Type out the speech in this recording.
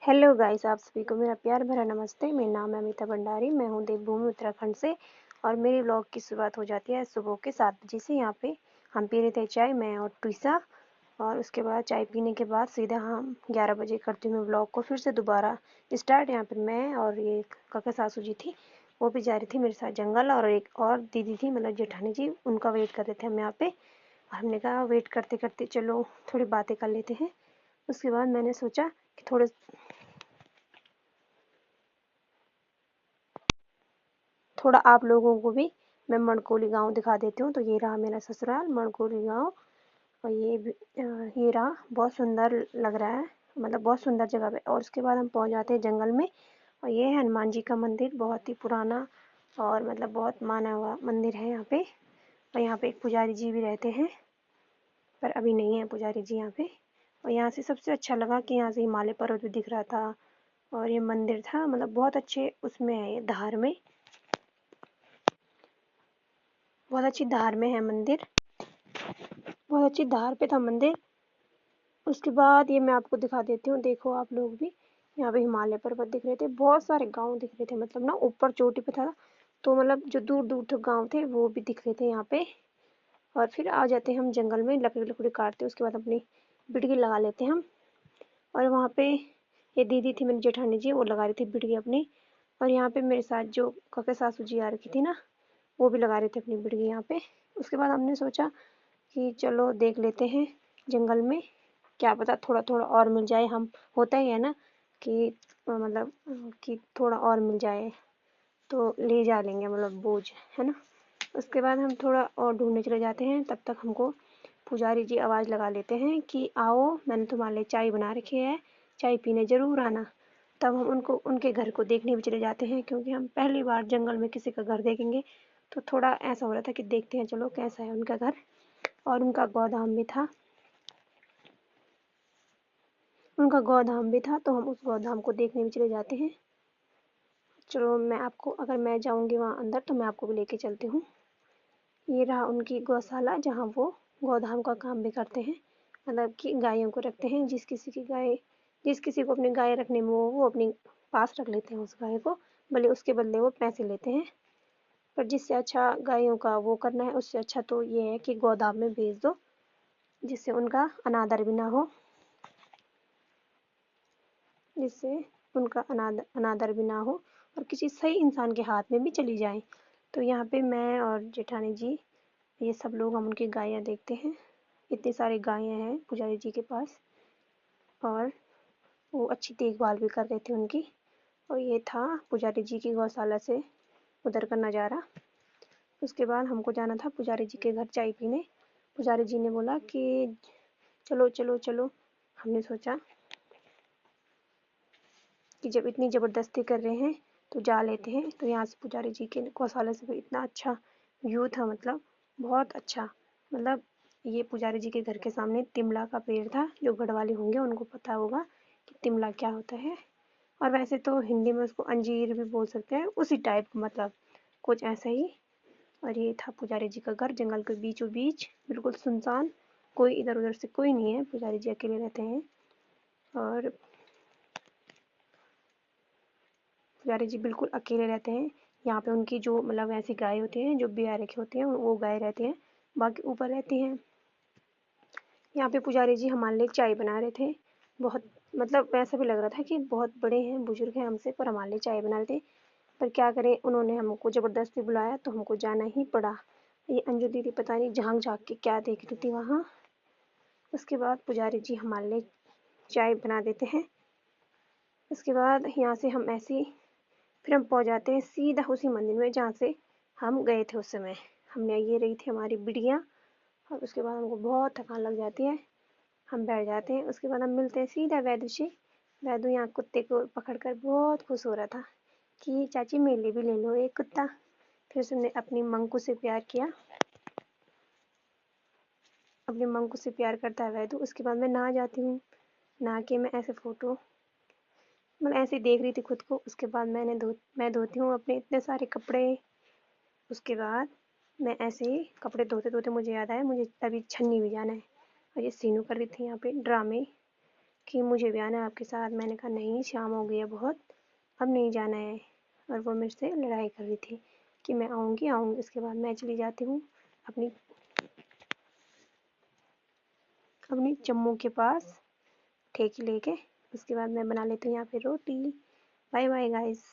Hello guys, आप सभी को मेरा प्यार भरा नमस्ते। मेरा नाम है अमिता भंडारी। मैं हूँ देवभूमि उत्तराखंड से और मेरी व्लॉग की शुरुआत हो जाती है सुबह के 7 बजे से। यहाँ पे हम पी रहे थे चाय, मैं और ट्विसा। और उसके बाद चाय पीने के बाद सीधा हम 11 बजे करती हूँ व्लॉग को फिर से दोबारा स्टार्ट। यहाँ पर मैं और ये काका सासू जी थी, वो भी जा रही थी मेरे साथ जंगल, और एक और दीदी थी मतलब जेठानी जी, उनका वेट कर रहे थे हम यहाँ पे। और हमने कहा वेट करते करते चलो थोड़ी बातें कर लेते हैं। उसके बाद मैंने सोचा कि थोड़ा आप लोगों को भी मैं मणकोली गांव दिखा देती हूँ। तो ये रहा मेरा ससुराल मणकोली गांव, और ये रहा, बहुत सुंदर लग रहा है, मतलब बहुत सुंदर जगह पे। और उसके बाद हम पहुंच जाते हैं जंगल में, और ये है हनुमान जी का मंदिर, बहुत ही पुराना और मतलब बहुत माना हुआ मंदिर है यहाँ पे। और यहाँ पे एक पुजारी जी भी रहते हैं, पर अभी नहीं है पुजारी जी यहाँ पे। और यहाँ से सबसे अच्छा लगा कि यहाँ से हिमालय पर्वत भी दिख रहा था, और ये मंदिर था, मतलब बहुत अच्छे उसमें है, ये धार में, बहुत अच्छी धार में है मंदिर, बहुत अच्छी धार पे था मंदिर। उसके बाद ये मैं आपको दिखा देती हूँ, देखो आप लोग भी, यहाँ पे हिमालय पर्वत दिख रहे थे, बहुत सारे गांव दिख रहे थे, मतलब ना ऊपर चोटी पे था, तो मतलब जो दूर दूर तक गांव थे वो भी दिख रहे थे यहाँ पे। और फिर आ जाते हैं हम जंगल में, लकड़ी लकड़ी काटते, उसके बाद अपनी बिटकी लगा लेते हैं हम। और वहाँ पे ये दीदी थी मेरी जेठानी जी, वो लगा रही थी बिटकी अपनी। और यहाँ पे मेरे साथ जो काका सासू जी आ रखी थी ना, वो भी लगा रहे थे अपनी बिटकी यहाँ पे। उसके बाद हमने सोचा कि चलो देख लेते हैं जंगल में, क्या पता थोड़ा थोड़ा और मिल जाए। हम होता ही है ना कि मतलब कि थोड़ा और मिल जाए तो ले जा लेंगे, मतलब बोझ, है ना। उसके बाद हम थोड़ा और ढूंढने चले जाते हैं, तब तक हमको पुजारी जी आवाज़ लगा लेते हैं कि आओ, मैंने तुम्हारे लिए चाय बना रखी है, चाय पीने ज़रूर आना। तब हम उनको उनके घर को देखने भी चले जाते हैं, क्योंकि हम पहली बार जंगल में किसी का घर देखेंगे, तो थोड़ा ऐसा हो रहा था कि देखते हैं चलो कैसा है उनका घर। और उनका गोधाम भी था, तो हम उस गोधाम को देखने भी चले जाते हैं। चलो मैं आपको, अगर मैं जाऊंगी वहाँ अंदर तो मैं आपको भी लेके चलती हूँ। ये रहा उनकी गौशाला, जहाँ वो गोधाम का काम भी करते हैं, मतलब कि गायों को रखते हैं। जिस किसी को अपनी गाय रखने में वो अपनी पास रख लेते हैं उस गाय को, भले उसके बदले वो पैसे लेते हैं। पर जिससे अच्छा गायों का वो करना है, उससे अच्छा तो ये है कि गोदाम में भेज दो, जिससे उनका अनादर भी ना हो, जिससे उनका अनादर भी ना हो, और किसी सही इंसान के हाथ में भी चली जाए। तो यहाँ पे मैं और जेठानी जी, ये सब लोग हम उनकी गायें देखते हैं। इतनी सारी गायें हैं पुजारी जी के पास, और वो अच्छी देखभाल भी कर रहे थे उनकी। और ये था पुजारी जी की गौशाला से उधर का नज़ारा। उसके बाद हमको जाना था पुजारी जी के घर चाय पीने। पुजारी जी ने बोला कि चलो चलो चलो। हमने सोचा कि जब इतनी ज़बरदस्ती कर रहे हैं तो जा लेते हैं। तो यहाँ से पुजारी जी के गौशाला से भी इतना अच्छा व्यू था, मतलब बहुत अच्छा। मतलब ये पुजारी जी के घर के सामने तिमला का पेड़ था, जो गढ़वाले होंगे उनको पता होगा कि तिमला क्या होता है। और वैसे तो हिंदी में उसको अंजीर भी बोल सकते हैं, उसी टाइप, मतलब कुछ ऐसा ही। और ये था पुजारी जी का घर, जंगल के बीचों बीच, बिल्कुल सुनसान, कोई इधर उधर से कोई नहीं है, पुजारी जी अकेले रहते हैं। और पुजारी जी बिल्कुल अकेले रहते हैं। यहाँ पे उनकी जो मतलब ऐसी गाय होती हैं जो ब्याह रखे होते हैं, वो गाय रहती हैं, बाकी ऊपर रहती हैं। यहाँ पे पुजारी जी हमारे लिए चाय बना रहे थे। बहुत, मतलब ऐसा भी लग रहा था कि बहुत बड़े हैं, बुजुर्ग हैं हमसे, पर हमारे लिए चाय बना रहे थे। पर क्या करें, उन्होंने हमको ज़बरदस्ती बुलाया तो हमको जाना ही पड़ा। ये अंजू दीदी पता नहीं झांक झांक के क्या देख रही थी वहाँ। उसके बाद पुजारी जी हमारे लिए चाय बना देते हैं। उसके बाद यहाँ से हम ऐसे ही फिर हम पहुँच जाते हैं सीधा उसी मंदिर में जहाँ से हम गए थे उस समय। हमने ये रही थी हमारी बिटिया, और उसके बाद हमको बहुत थकान लग जाती है, हम बैठ जाते हैं। उसके बाद हम मिलते हैं सीधा वैदू से। वैदू यहाँ कुत्ते को पकड़कर बहुत खुश हो रहा था कि चाची मेरे लिए भी ले लो एक कुत्ता। फिर उसने अपनी मंकू से प्यार किया, अपने मंकू से प्यार करता है वैदू। उसके बाद मैं नहा जाती हूँ, नहा के मैं ऐसे फ़ोटो, मतलब ऐसे देख रही थी खुद को। उसके बाद मैं धोती हूँ अपने इतने सारे कपड़े। उसके बाद मैं ऐसे ही कपड़े धोते धोते मुझे याद आया मुझे अभी छन्नी भी जाना है, और ये सीनू कर रही थी यहाँ पे ड्रामे। कि मुझे भी आना है आपके साथ। मैंने कहा नहीं, शाम हो गई है बहुत, अब नहीं जाना है। और वो मेरे से लड़ाई कर रही थी कि मैं आऊँगी आऊँगी। उसके बाद मैं चली जाती हूँ अपनी अपनी चम्मू के पास ठेकी लेके। उसके बाद मैं बना लेती हूँ यहाँ पे रोटी। Bye bye guys.